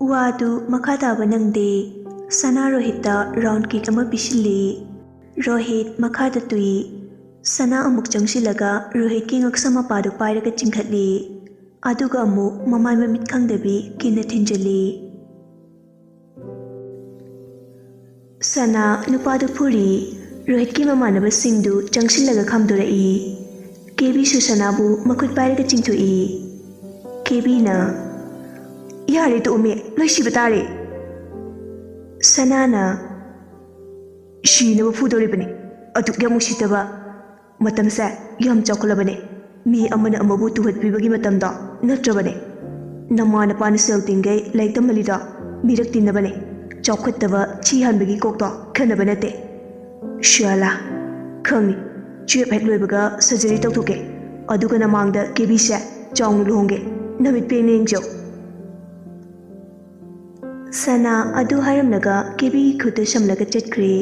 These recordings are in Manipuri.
ꯋꯥꯗꯨ ꯃꯈꯥ ꯇꯥꯕ ꯅꯪꯗꯦ ꯁꯅꯥ ꯔꯣꯍꯤꯠꯇ ꯔꯥꯎꯟ ꯀꯤꯛ ꯑꯃ ꯄꯤꯁꯤꯜꯂꯤ ꯔꯣꯍꯤꯠ ꯃꯈꯥꯗ ꯇꯨꯏ ꯁꯅꯥ ꯑꯃꯨꯛ ꯆꯪꯁꯤꯜꯂꯒ ꯔꯣꯍꯤꯠꯀꯤ ꯉꯛꯁꯝ ꯃꯄꯥꯗꯨ ꯄꯥꯏꯔꯒ ꯆꯤꯡꯈꯠꯂꯤ ꯑꯗꯨꯒ ꯑꯃꯨꯛ ꯃꯃꯥꯏ ꯃꯃꯤꯠ ꯈꯪꯗꯕꯤ ꯀꯤꯟꯅ ꯊꯤꯟꯖꯤꯜꯂꯤ ꯁꯅꯥ ꯅꯨꯄꯥꯗꯨ ꯐꯨꯔꯤ ꯔꯣꯍꯤꯠꯀꯤ ꯃꯃꯥꯟꯅꯕꯁꯤꯡꯗꯨ ꯆꯪꯁꯤꯜꯂꯒ ꯈꯥꯝꯗꯣꯔꯛꯏ ꯀꯦꯕꯤꯁꯨ ꯁꯅꯥꯕꯨ ꯃꯈꯨꯠ ꯄꯥꯏꯔꯒ ꯆꯤꯡꯊꯣꯛꯏ ꯀꯦꯕꯤꯅ ꯌꯥꯔꯦ ꯇꯣꯛꯑꯝꯃꯦ ꯂꯣꯏ ꯁꯤꯕ ꯇꯥꯔꯦ ꯁꯅꯥꯅ ꯁꯤꯅꯕ ꯐꯨꯗꯧꯔꯤꯕꯅꯤ ꯑꯗꯨꯛ ꯌꯥꯝ ꯎꯁꯤꯠꯇꯕ ꯃꯇꯝꯁꯦ ꯌꯥꯝ ꯆꯥꯎꯈꯠꯂꯕꯅꯤ ꯃꯤ ꯑꯃꯅ ꯑꯃꯕꯨ ꯇꯨꯍꯠꯄꯤꯕꯒꯤ ꯃꯇꯝꯗꯣ ꯅꯠꯇ꯭ꯔꯕꯅꯤ ꯅꯃꯥ ꯅꯄꯥꯅ ꯁꯦꯜ ꯇꯤꯡꯒꯩ ꯂꯥꯏꯔꯤꯛ ꯇꯝꯍꯜꯂꯤꯗꯣ ꯃꯤꯔꯛ ꯇꯤꯟꯅꯕꯅꯤ ꯆꯥꯎꯈꯠꯇꯕ ꯊꯤ ꯍꯥꯟꯕꯒꯤ ꯀꯣꯛꯇꯣ ꯈꯟꯅꯕ ꯅꯠꯇꯦ ꯁ꯭ꯌꯥꯂꯥ ꯈꯪꯅꯤ ꯆꯦꯞ ꯍꯦꯛ ꯂꯣꯏꯕꯒ ꯁꯔꯖꯔꯤ ꯇꯧꯊꯣꯛꯀꯦ ꯑꯗꯨꯒ ꯅꯃꯥꯡꯗ ꯀꯦꯕꯤꯁꯦ ꯆꯥꯎꯅ ꯂꯨꯍꯣꯡꯒꯦ ꯅꯃꯤꯠ ꯄꯦꯡꯅ ꯌꯦꯡꯖꯧ ꯁꯅꯥ ꯑꯗꯨ ꯍꯥꯏꯔꯝꯂꯒ ꯀꯦꯕꯤꯒꯤ ꯈꯨꯠꯇ ꯁꯝꯂꯒ ꯆꯠꯈ꯭ꯔꯦ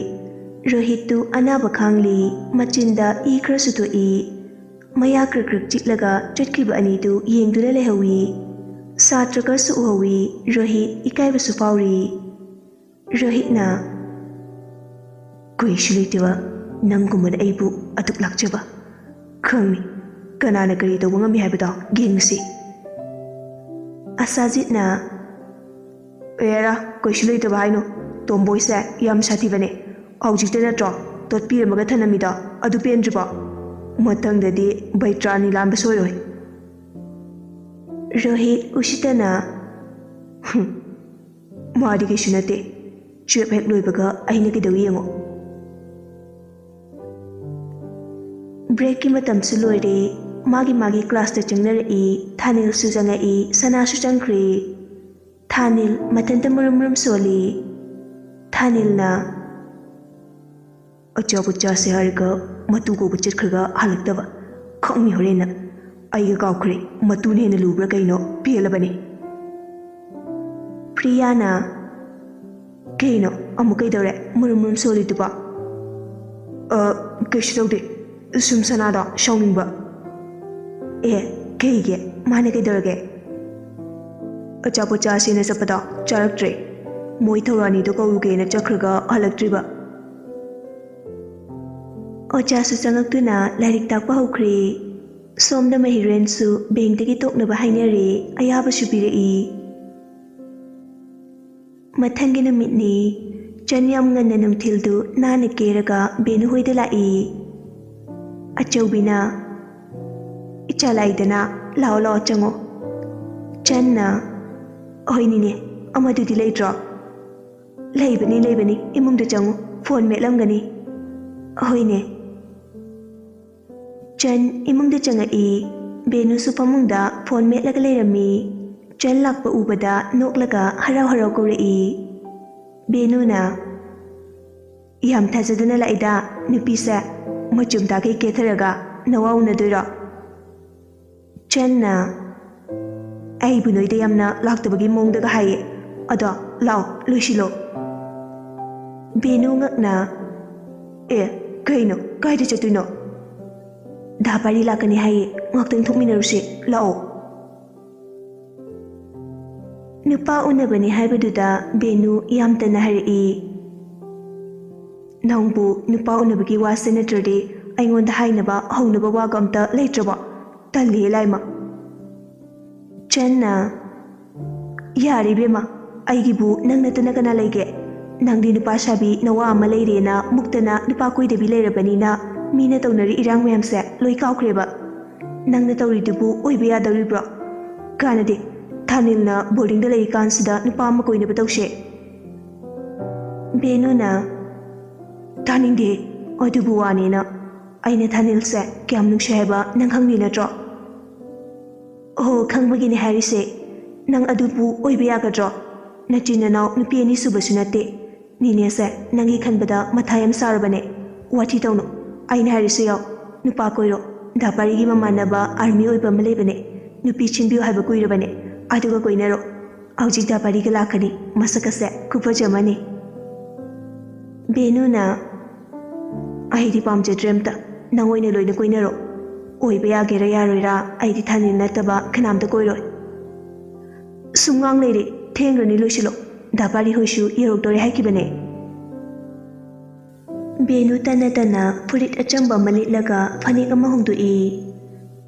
ꯔꯣꯍꯤꯠꯇꯨ ꯑꯅꯥꯕ ꯈꯥꯡꯂꯤ ꯃꯆꯤꯟꯗ ꯏ ꯈꯔꯁꯨ ꯊꯣꯛꯏ ꯃꯌꯥ ꯈ꯭ꯔꯛ ꯈ꯭ꯔꯛ ꯆꯤꯛꯂꯒ ꯆꯠꯈꯤꯕ ꯑꯅꯤꯗꯨ ꯌꯦꯡꯗꯨꯅ ꯂꯩꯍꯧꯏ ꯁꯥꯇ꯭ꯔ ꯈꯔꯁꯨ ꯎꯍꯧꯏ ꯔꯣꯍꯤꯠ ꯏꯀꯥꯏꯕꯁꯨ ꯐꯥꯎꯔꯤ ꯔꯣꯍꯤꯠꯅ ꯀꯨꯏꯁꯨ ꯂꯩꯇꯕ ꯅꯪꯒꯨꯝꯕꯅ ꯑꯩꯕꯨ ꯑꯗꯨꯛ ꯂꯥꯛꯆꯕ ꯈꯪꯅꯤ ꯀꯅꯥꯅ ꯀꯔꯤ ꯇꯧꯕ ꯉꯝꯃꯤ ꯍꯥꯏꯕꯗꯣ ꯌꯦꯡꯉꯁꯤ ꯑꯁꯥꯖꯤꯠꯅ ꯑꯦꯔꯥ ꯀꯩꯁꯨ ꯂꯩꯇꯕ ꯍꯥꯏꯅꯣ ꯇꯣꯝꯕꯣꯏꯁꯦ ꯌꯥꯝ ꯁꯥꯊꯤꯕꯅꯦ ꯍꯧꯖꯤꯛꯇ ꯅꯠꯇ꯭ꯔꯣ ꯇꯣꯠꯄꯤꯔꯝꯃꯒ ꯊꯅꯝꯃꯤꯗꯣ ꯑꯗꯨ ꯄꯦꯟꯗ꯭ꯔꯤꯕꯣ ꯃꯊꯪꯗꯗꯤ ꯕꯩꯇ꯭ꯔꯥꯅꯤ ꯂꯥꯟꯕ ꯁꯣꯏꯔꯣꯏ ꯔꯣꯍꯤꯠ ꯎꯁꯤꯇꯅ ꯃꯥꯗꯤ ꯀꯩꯁꯨ ꯅꯠꯇꯦ ꯆꯦꯞ ꯍꯦꯛ ꯂꯣꯏꯕꯒ ꯑꯩꯅ ꯀꯩꯗꯧꯏ ꯌꯦꯡꯉꯣ ꯕ꯭ꯔꯦꯛꯀꯤ ꯃꯇꯝꯁꯨ ꯂꯣꯏꯔꯦ ꯃꯥꯒꯤ ꯀ꯭ꯂꯥꯁꯇ ꯆꯪꯅꯔꯛꯏ ꯊꯥꯅꯤꯜꯁꯨ ꯆꯪꯉꯛꯏ ꯁꯅꯥꯁꯨ ꯆꯪꯈ꯭ꯔꯦ ꯊꯥꯅꯤꯜ ꯃꯊꯟꯇ ꯃꯔꯨꯝ ꯃꯔꯨꯝ ꯁꯣꯜꯂꯤ ꯊꯥꯅꯤꯜꯅ ꯑꯆꯥꯄꯣꯠ ꯆꯥꯁꯦ ꯍꯥꯏꯔꯒ ꯃꯇꯨ ꯀꯧꯕ ꯆꯠꯈ꯭ꯔꯒ ꯍꯜꯂꯛꯇꯕ ꯈꯪꯅꯤ ꯍꯣꯔꯦꯟꯅ ꯑꯩꯒ ꯀꯥꯎꯈ꯭ꯔꯦ ꯃꯇꯨꯅ ꯍꯦꯟꯅ ꯂꯨꯕ꯭ꯔꯥ ꯀꯩꯅꯣ ꯄꯦꯜꯂꯕꯅꯤ ꯄ꯭ꯔꯤꯌꯥꯅ ꯀꯩꯅꯣ ꯑꯃꯨꯛ ꯀꯩꯗꯧꯔꯦ ꯃꯔꯨꯝ ꯃꯔꯨꯝ ꯁꯣꯜꯂꯤꯗꯨꯕꯣ ꯀꯩꯁꯨ ꯇꯧꯗꯦ ꯁꯨꯝ ꯁꯅꯥꯗꯣ ꯁꯥꯎꯅꯤꯡꯕ ꯑꯦ ꯀꯩꯒꯤ ꯃꯥꯅ ꯀꯩꯗꯧꯔꯒꯦ ꯑꯆꯥꯄꯣꯠ ꯆꯥꯁꯦꯅ ꯆꯠꯄꯗꯣ ꯆꯥꯔꯛꯇ꯭ꯔꯦ ꯃꯣꯏ ꯊꯧꯔꯥꯅꯤꯗꯣ ꯀꯧꯔꯨꯒꯦꯅ ꯆꯠꯈ꯭ꯔꯒ ꯍꯜꯂꯛꯇ꯭ꯔꯤꯕ ꯑꯣꯖꯥꯁꯨ ꯆꯪꯉꯛꯇꯨꯅ ꯂꯥꯏꯔꯤꯛ ꯇꯥꯛꯄ ꯍꯧꯈ꯭ꯔꯦ ꯁꯣꯝꯗ ꯃꯍꯤꯔꯦꯟꯁꯨ ꯕꯦꯡꯛꯇꯒꯤ ꯇꯣꯛꯅꯕ ꯍꯥꯏꯅꯔꯦ ꯑꯌꯥꯕꯁꯨ ꯄꯤꯔꯛꯏ ꯃꯊꯪꯒꯤ ꯅꯨꯃꯤꯠꯅꯤ ꯆꯟ ꯌꯥꯝ ꯉꯟꯅ ꯅꯨꯡꯊꯤꯜꯗꯨ ꯅꯥꯟꯅ ꯀꯦꯔꯒ ꯕꯦꯅꯨ ꯍꯣꯏꯗ ꯂꯥꯛꯏ ꯑꯆꯧꯕꯤꯅ ꯏꯆꯥ ꯂꯥꯛꯏꯗꯅ ꯂꯥꯛꯑꯣ ꯂꯥꯛꯑꯣ ꯆꯪꯉꯣ ꯆꯟꯅ ꯍꯣꯏꯅꯤꯅꯦ ꯑꯃꯗꯨꯗꯤ ꯂꯩꯇ꯭ꯔꯣ ꯂꯩꯕꯅꯤ ꯏꯃꯨꯡꯗ ꯆꯪꯉꯨ ꯐꯣꯟ ꯃꯦꯠꯂꯝꯒꯅꯤ ꯍꯣꯏꯅꯦ ꯆꯟ ꯏꯃꯨꯡꯗ ꯆꯪꯉꯛꯏ ꯕꯦꯅꯨꯁꯨ ꯐꯃꯨꯡꯗ ꯐꯣꯟ ꯃꯦꯠꯂꯒ ꯂꯩꯔꯝꯃꯤ ꯆꯟ ꯂꯥꯛꯄ ꯎꯕꯗ ꯅꯣꯛꯂꯒ ꯍꯔꯥꯎ ꯍꯔꯥꯎ ꯀꯧꯔꯛꯏ ꯕꯦꯅꯨꯅ ꯌꯥꯝ ꯊꯥꯖꯗꯅ ꯂꯥꯛꯏꯗ ꯅꯨꯄꯤꯁꯦ ꯃꯆꯨꯝ ꯇꯥꯈꯩ ꯀꯦꯊꯔꯒ ꯅꯋꯥ ꯎꯅꯗꯣꯏꯔꯣ ꯆꯟꯅ ꯑꯩꯕꯨ ꯅꯣꯏꯗ ꯌꯥꯝꯅ ꯂꯥꯛꯇꯕꯒꯤ ꯃꯑꯣꯡꯗꯒ ꯍꯥꯏꯌꯦ ꯑꯗꯣ ꯂꯥꯛꯑꯣ ꯂꯣꯏꯁꯤꯜꯂꯣ ꯕꯦꯅꯨ ꯉꯛꯅ ꯑꯦ ꯀꯩꯅꯣ ꯀꯥꯏꯗ ꯆꯠꯇꯣꯏꯅꯣ ꯙꯥꯄꯥꯔꯤ ꯂꯥꯛꯀꯅꯤ ꯍꯥꯏꯌꯦ ꯉꯥꯛꯇꯪ ꯊꯣꯛꯃꯤꯟꯅꯔꯨꯁꯦ ꯂꯥꯛꯑꯣ ꯅꯨꯄꯥ ꯎꯅꯕꯅꯤ ꯍꯥꯏꯕꯗꯨꯗ ꯕꯦꯅꯨ ꯌꯥꯝ ꯇꯟꯅ ꯍꯥꯏꯔꯛꯏ ꯅꯪꯕꯨ ꯅꯨꯄꯥ ꯎꯅꯕꯒꯤ ꯋꯥꯁꯦ ꯅꯠꯇ꯭ꯔꯗꯤ ꯑꯩꯉꯣꯟꯗ ꯍꯥꯏꯅꯕ ꯍꯧꯅꯕ ꯋꯥꯒ ꯑꯝꯇ ꯂꯩꯇ꯭ꯔꯕꯣ ꯇꯜꯂꯤꯍꯦ ꯂꯥꯏꯃ ꯆꯟꯅ ꯌꯥꯔꯦ ꯏꯕꯦꯝꯃ ꯑꯩꯒꯤꯕꯨ ꯅꯪ ꯅꯠꯇꯅ ꯀꯅꯥ ꯂꯩꯒꯦ ꯅꯪꯗꯤ ꯅꯨꯄꯥ ꯁꯥꯕꯤ ꯅꯋꯥ ꯑꯃ ꯂꯩꯔꯦꯅ ꯃꯨꯛꯇꯅ ꯅꯨꯄా ꯀꯣꯏꯗꯕꯤ ꯂꯩꯔꯕꯅꯤꯅ ꯃꯤꯅ ꯇꯧꯅꯔꯤ ꯏꯔꯥꯡ ꯃꯌꯥꯝꯁꯦ ꯂꯣꯏ ꯀꯥꯎꯈ꯭ꯔꯦꯕ ꯅꯪꯅ ꯇꯧꯔꯤꯗꯨꯕꯨ ꯑꯣꯏꯕ ꯌꯥꯗꯧꯔꯤꯕ꯭ꯔꯣ ꯀꯥꯟꯅꯗꯦ ꯊꯥꯅꯤꯜꯅ ꯕꯣꯔꯗꯤꯡꯗ ꯂꯩꯔꯤꯀꯥꯟꯁꯤꯗ ꯅꯨꯄꯥ ꯑꯃ ꯀꯣꯏꯅꯕ ꯇꯧꯁꯦ ꯕꯦꯅꯨꯅ ꯇꯥꯅꯤꯡꯗꯦ ꯑꯗꯨꯕꯨ ꯋꯥꯅꯦꯅ ꯑꯩꯅ ꯊꯥꯅꯤꯜꯁꯦ ꯀꯌꯥꯝ ꯅꯨꯡꯁꯤ ꯍꯥꯏꯕ ꯅꯪ ꯈꯪꯂꯤ ꯅꯠꯇ꯭ꯔꯣ ꯑꯣ ꯈꯪꯕꯒꯤꯅꯦ ꯍꯥꯏꯔꯤꯁꯦ ꯅꯪ ꯑꯗꯨꯕꯨ ꯑꯣꯏꯕ ꯌꯥꯒꯗ꯭ꯔꯣ ꯅꯆꯤꯟ ꯅꯅꯥꯎ ꯅꯨꯄꯤ ꯑꯅꯤ ꯁꯨꯕꯁꯨ ꯅꯠꯇꯦ ꯅꯤꯅꯦꯁꯦ ꯅꯪꯒꯤ ꯈꯟꯕꯗ ꯃꯊꯥ ꯌꯥꯝ ꯁꯥꯔꯕꯅꯦ ꯋꯥꯊꯤ ꯇꯧꯅꯨ ꯑꯩꯅ ꯍꯥꯏꯔꯤꯁꯦ ꯌꯥꯎ ꯅꯨꯄꯥ ꯀꯣꯏꯔꯣ ꯙꯥꯄꯥꯔꯤꯒꯤ ꯃꯃꯥꯟꯅꯕ ꯑꯥꯔꯃꯤ ꯑꯣꯏꯕ ꯑꯃ ꯂꯩꯕꯅꯦ ꯅꯨꯄꯤ ꯁꯤꯟꯕꯤꯌꯨ ꯍꯥꯏꯕ ꯀꯨꯏꯔꯕꯅꯦ ꯑꯗꯨꯒ ꯀꯣꯏꯅꯔꯣ ꯍꯧꯖꯤꯛ ꯙꯥꯄꯥꯔꯤꯒ ꯂꯥꯛꯀꯅꯤ ꯃꯁꯛꯀꯁꯦ ꯈꯨꯐꯖꯃꯅꯤ ꯕꯦꯅꯨꯅ ꯑꯩꯗꯤ ꯄꯥꯝꯖꯗ꯭ꯔꯦ ꯑꯝꯇ ꯅꯪ ꯑꯣꯏꯅ ꯂꯣꯏꯅ ꯀꯣꯏꯅꯔꯣ ꯑꯣꯏꯕ ꯌꯥꯒꯦꯔꯥ ꯌꯥꯔꯣꯏꯔꯥ ꯑꯩꯗꯤ ꯊꯥꯅꯤꯜ ꯅꯠꯇꯕ ꯀꯅꯥꯝꯇ ꯀꯣꯏꯔꯣꯏ ꯁꯨꯝꯉꯥꯡ ꯂꯩꯔꯦ ꯊꯦꯡꯈ꯭ꯔꯅꯤ ꯂꯣꯏꯁꯤꯜꯂꯣ ꯗꯥꯄꯥꯔꯤ ꯍꯣꯏꯁꯨ ꯌꯧꯔꯛꯇꯣꯔꯦ ꯍꯥꯏꯈꯤꯕꯅꯦ ꯕꯦꯅꯨ ꯇꯟꯅ ꯇꯟꯅ ꯐꯨꯔꯤꯠ ꯑꯆꯝꯕ ꯑꯃ ꯂꯤꯠꯂꯒ ꯐꯅꯦꯛ ꯑꯃ ꯍꯣꯡꯗꯣꯛꯏ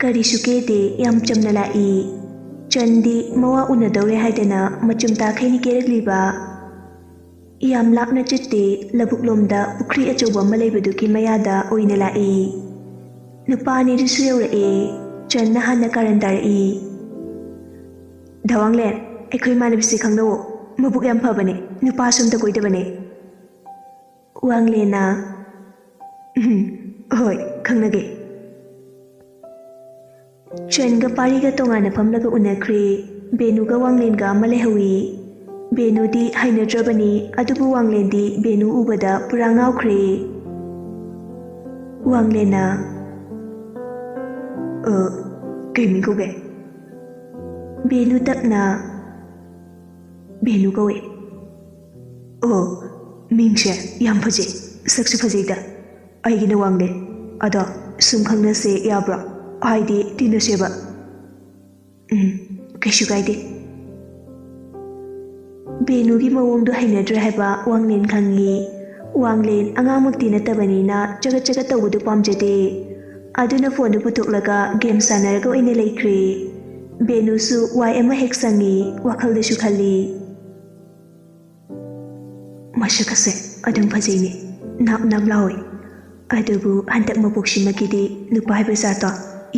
ꯀꯔꯤꯁꯨ ꯀꯦꯗꯦ ꯌꯥꯝ ꯆꯝꯅ ꯂꯥꯛꯏ ꯆꯟꯗꯤ ꯃꯋꯥ ꯎꯅꯗꯧꯔꯦ ꯍꯥꯏꯗꯅ ꯃꯆꯨꯝ ꯇꯥꯈꯩꯅꯤ ꯀꯦꯔꯛꯂꯤꯕ ꯌꯥꯝ ꯂꯥꯞꯅ ꯆꯠꯇꯦ ꯂꯧꯕꯨꯛꯂꯣꯝꯗ ꯄꯨꯈ꯭ꯔꯤ ꯑꯆꯧꯕ ꯑꯃ ꯂꯩꯕꯗꯨꯒꯤ ꯃꯌꯥꯗ ꯑꯣꯏꯅ ꯂꯥꯛꯏ ꯅꯨꯄꯥ ꯑꯅꯤꯗꯨꯁꯨ ꯌꯧꯔꯛꯑꯦ ꯆꯟꯅ ꯍꯥꯟꯅ ꯀꯥꯔꯟ ꯇꯥꯔꯛꯏ ꯙꯋꯥꯡꯂꯦꯟ ꯑꯩꯈꯣꯏ ꯏꯃꯥꯟꯅꯕꯤꯁꯦ ꯈꯪꯅꯧꯋꯣ ꯃꯕꯨꯛ ꯌꯥꯝ ꯐꯕꯅꯦ ꯅꯨꯄꯥꯁꯨ ꯑꯝꯇ ꯀꯣꯏꯗꯕꯅꯦ ꯋꯥꯡꯂꯦꯟꯅ ꯍꯣꯏ ꯈꯪꯅꯒꯦ ꯆꯟꯒ ꯄꯥꯔꯤꯒ ꯇꯣꯉꯥꯟꯅ ꯐꯝꯂꯒ ꯎꯅꯈ꯭ꯔꯦ ꯕꯦꯅꯨꯒ ꯋꯥꯡꯂꯦꯟꯒ ꯑꯃ ꯂꯩꯍꯧꯏ ꯕꯦꯅꯨꯗꯤ ꯍꯩꯅꯗ꯭ꯔꯕꯅꯤ ꯑꯗꯨꯕꯨ ꯋꯥꯡꯂꯦꯟꯗꯤ ꯕꯦꯅꯨ ꯎꯕꯗ ꯄꯨꯔꯥ ꯉꯥꯎꯈ꯭ꯔꯦ ꯋꯥꯡꯂꯦꯟꯅ ꯀꯩ ꯃꯤꯡ ꯀꯧꯒꯦ ꯕꯦꯅꯨ ꯇꯞꯅ ꯕꯦꯅꯨ ꯀꯧꯋꯦ ꯑꯣ ꯃꯤꯡꯁꯦ ꯌꯥꯝ ꯐꯖꯩ ꯁꯛꯁꯨ ꯐꯖꯩꯗ ꯑꯩꯒꯤꯅ ꯋꯥꯡꯂꯦꯟ ꯑꯗꯣ ꯁꯨꯝ ꯈꯪꯅꯁꯦ ꯌꯥꯕ꯭ꯔꯣ ꯍꯥꯏꯗꯤ ꯇꯤꯟꯅꯁꯦꯕ ꯀꯩꯁꯨ ꯀꯥꯏꯗꯦ ꯕꯦꯅꯨꯒꯤ ꯃꯑꯣꯡꯗꯣ ꯍꯩꯅꯗ꯭ꯔꯦ ꯍꯥꯏꯕ ꯋꯥꯡꯂꯦꯟ ꯈꯪꯉꯤ ꯋꯥꯡꯂꯦꯟ ꯑꯉꯥꯡꯃꯛꯇꯤ ꯅꯠꯇꯕꯅꯤꯅ ꯆꯒꯠ ꯆꯒꯠ ꯇꯧꯕꯗꯨ ꯄꯥꯝꯖꯗꯦ ꯑꯗꯨꯅ ꯐꯣꯟꯗꯨ ꯄꯨꯊꯣꯛꯂꯒ ꯒꯦꯝ ꯁꯥꯟꯅꯔꯒ ꯑꯣꯏꯅ ꯂꯩꯈ꯭ꯔꯦ ꯕꯦꯅꯨꯁꯨ ꯋꯥꯏ ꯑꯃ ꯍꯦꯛ ꯁꯪꯉꯤ ꯋꯥꯈꯜꯗꯁꯨ ꯈꯜꯂꯤ ꯃꯁꯛ ꯑꯁꯦ ꯑꯗꯨꯝ ꯐꯖꯩꯅꯦ ꯅꯥꯞ ꯅꯥꯞ ꯂꯥꯎꯏ ꯑꯗꯨꯕꯨ ꯍꯟꯗꯛ ꯃꯄꯣꯛꯁꯤꯃꯛꯀꯤꯗꯤ ꯅꯨꯄꯥ ꯍꯥꯏꯕ ꯖꯥꯠꯇꯣ